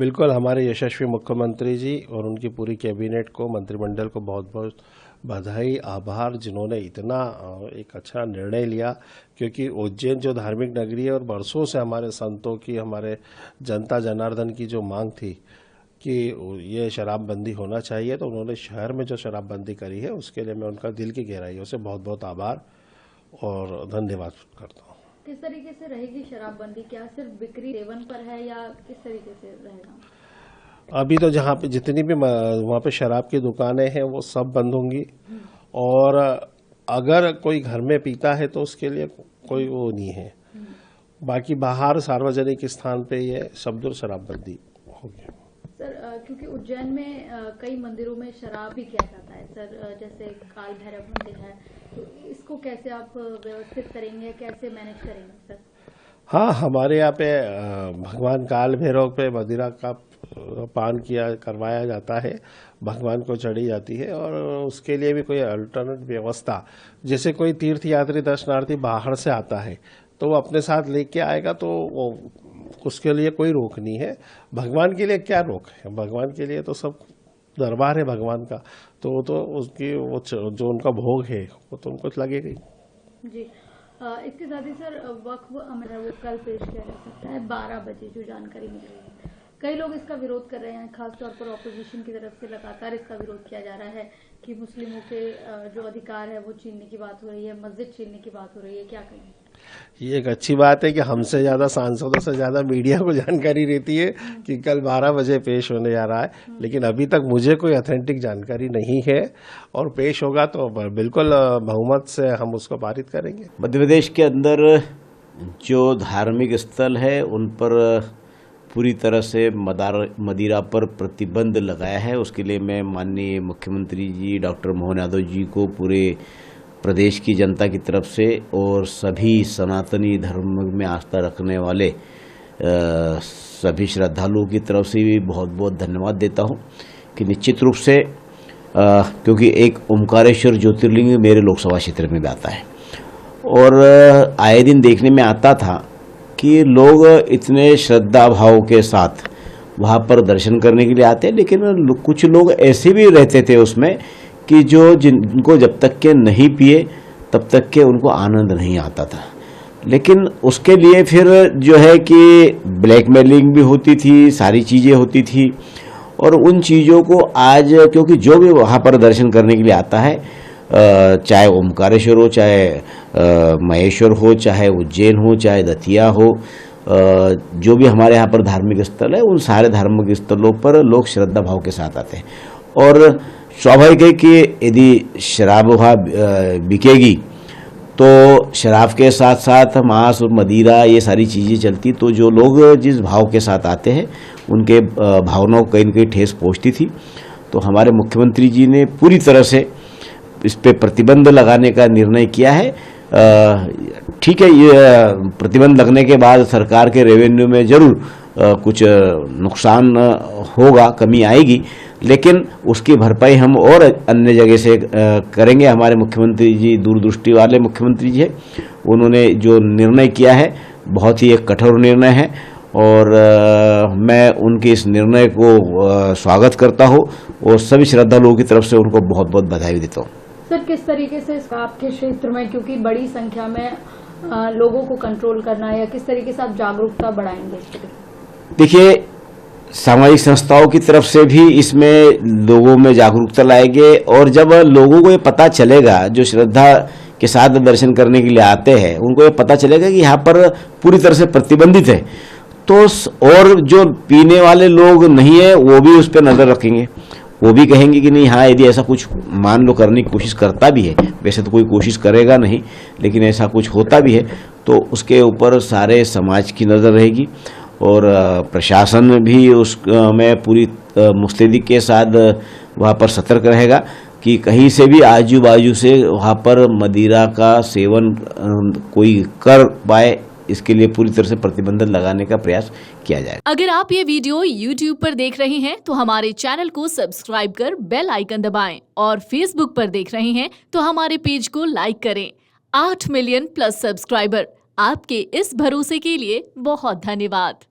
बिल्कुल, हमारे यशस्वी मुख्यमंत्री जी और उनकी पूरी कैबिनेट को, मंत्रिमंडल को बहुत बहुत बधाई, आभार, जिन्होंने इतना एक अच्छा निर्णय लिया। क्योंकि उज्जैन जो धार्मिक नगरी है और बरसों से हमारे संतों की, हमारे जनता जनार्दन की जो मांग थी कि ये शराबबंदी होना चाहिए, तो उन्होंने शहर में जो शराबबंदी करी है उसके लिए मैं उनका दिल की गहराइयों से बहुत बहुत आभार और धन्यवाद करता हूँ। किस तरीके से रहेगी शराबबंदी? क्या सिर्फ बिक्री सेवन पर है या किस तरीके से रहेगा? अभी तो जहाँ पे जितनी भी वहाँ पे शराब की दुकानें हैं वो सब बंद होंगी, और अगर कोई घर में पीता है तो उसके लिए कोई वो नहीं है। बाकी बाहर सार्वजनिक स्थान पे ये शब्द शराबबंदी होगी। सर, क्योंकि उज्जैन में कई मंदिरों में शराब भी किया जाता है सर, जैसे काल भैरव मंदिर है, तो इसको कैसे आप व्यवस्थित करेंगे, कैसे मैनेज करेंगे सर? हाँ, हमारे यहाँ पे भगवान काल भैरव पे मदिरा का पान करवाया जाता है, भगवान को चढ़ी जाती है, और उसके लिए भी कोई अल्टरनेट व्यवस्था, जैसे कोई तीर्थयात्री दर्शनार्थी बाहर से आता है तो वो अपने साथ लेके आएगा, तो वो उसके लिए कोई रोक नहीं है। भगवान के लिए क्या रोक है? भगवान के लिए तो सब दरबार है भगवान का, तो उसकी वो जो उनका भोग है वो तो उनको लगेगा ही। जी, इसके साथ ही सर वक्फ अमर वो कल पेश किया जा सकता है 12 बजे, जो जानकारी मिल रही है। कई लोग इसका विरोध कर रहे हैं, खासतौर पर ऑपोजिशन की तरफ से लगातार इसका विरोध किया जा रहा है कि मुस्लिमों के जो अधिकार है वो छीनने की बात हो रही है, मस्जिद छीनने की बात हो रही है, क्या कहें? ये एक अच्छी बात है कि हमसे ज़्यादा, सांसदों से ज़्यादा मीडिया को जानकारी रहती है कि कल 12 बजे पेश होने जा रहा है, लेकिन अभी तक मुझे कोई ऑथेंटिक जानकारी नहीं है, और पेश होगा तो बिल्कुल बहुमत से हम उसको पारित करेंगे। मध्य प्रदेश के अंदर जो धार्मिक स्थल है उन पर पूरी तरह से मदिरा पर प्रतिबंध लगाया है। उसके लिए मैं माननीय मुख्यमंत्री जी डॉक्टर मोहन यादव जी को पूरे प्रदेश की जनता की तरफ से और सभी सनातनी धर्म में आस्था रखने वाले सभी श्रद्धालुओं की तरफ से भी बहुत बहुत धन्यवाद देता हूं कि निश्चित रूप से क्योंकि एक ओमकारेश्वर ज्योतिर्लिंग मेरे लोकसभा क्षेत्र में भी आता है, और आए दिन देखने में आता था कि लोग इतने श्रद्धा भाव के साथ वहाँ पर दर्शन करने के लिए आते हैं, लेकिन कुछ लोग ऐसे भी रहते थे उसमें कि जिनको जब तक के नहीं पिए तब तक के उनको आनंद नहीं आता था। लेकिन उसके लिए फिर जो है कि ब्लैकमेलिंग भी होती थी, सारी चीज़ें होती थी, और उन चीज़ों को आज क्योंकि जो भी वहाँ पर दर्शन करने के लिए आता है, चाहे ओमकारेश्वर हो, चाहे महेश्वर हो, चाहे उज्जैन हो, चाहे दतिया हो, जो भी हमारे यहाँ पर धार्मिक स्थल है, उन सारे धार्मिक स्थलों पर लोग श्रद्धा भाव के साथ आते हैं। और स्वाभाविक है कि यदि शराब वहाँ बिकेगी तो शराब के साथ साथ मांस और मदिरा ये सारी चीज़ें चलती, तो जो लोग जिस भाव के साथ आते हैं उनके भावनाओं को कहीं न कहीं ठेस पहुँचती थी। तो हमारे मुख्यमंत्री जी ने पूरी तरह से इस पे प्रतिबंध लगाने का निर्णय किया है। ठीक है, ये प्रतिबंध लगने के बाद सरकार के रेवेन्यू में जरूर कुछ नुकसान होगा, कमी आएगी, लेकिन उसकी भरपाई हम और अन्य जगह से करेंगे। हमारे मुख्यमंत्री जी दूरदृष्टि वाले मुख्यमंत्री जी हैं, उन्होंने जो निर्णय किया है बहुत ही एक कठोर निर्णय है, और मैं उनके इस निर्णय को स्वागत करता हूँ और सभी श्रद्धालुओं की तरफ से उनको बहुत बहुत बधाई देता हूँ। सर, किस तरीके से आपके क्षेत्र में, क्योंकि बड़ी संख्या में लोगों को कंट्रोल करना है, या किस तरीके से आप जागरूकता बढ़ाएंगे? देखिए, सामाजिक संस्थाओं की तरफ से भी इसमें लोगों में जागरूकता लाएंगे, और जब लोगों को ये पता चलेगा, जो श्रद्धा के साथ दर्शन करने के लिए आते हैं, उनको ये पता चलेगा कि यहाँ पर पूरी तरह से प्रतिबंधित है, तो और जो पीने वाले लोग नहीं है वो भी उस पर नजर रखेंगे, वो भी कहेंगे कि नहीं, हाँ यदि ऐसा कुछ मान लो करने की कोशिश करता भी है, वैसे तो कोई कोशिश करेगा नहीं, लेकिन ऐसा कुछ होता भी है तो उसके ऊपर सारे समाज की नज़र रहेगी, और प्रशासन भी उसमें पूरी मुस्तैदी के साथ वहाँ पर सतर्क रहेगा कि कहीं से भी आजू बाजू से वहाँ पर मदिरा का सेवन कोई कर पाए, इसके लिए पूरी तरह से प्रतिबंध लगाने का प्रयास किया जाए। अगर आप ये वीडियो YouTube पर देख रहे हैं तो हमारे चैनल को सब्सक्राइब कर बेल आइकन दबाएं, और Facebook पर देख रहे हैं तो हमारे पेज को लाइक करें। 8 मिलियन प्लस सब्सक्राइबर, आपके इस भरोसे के लिए बहुत धन्यवाद।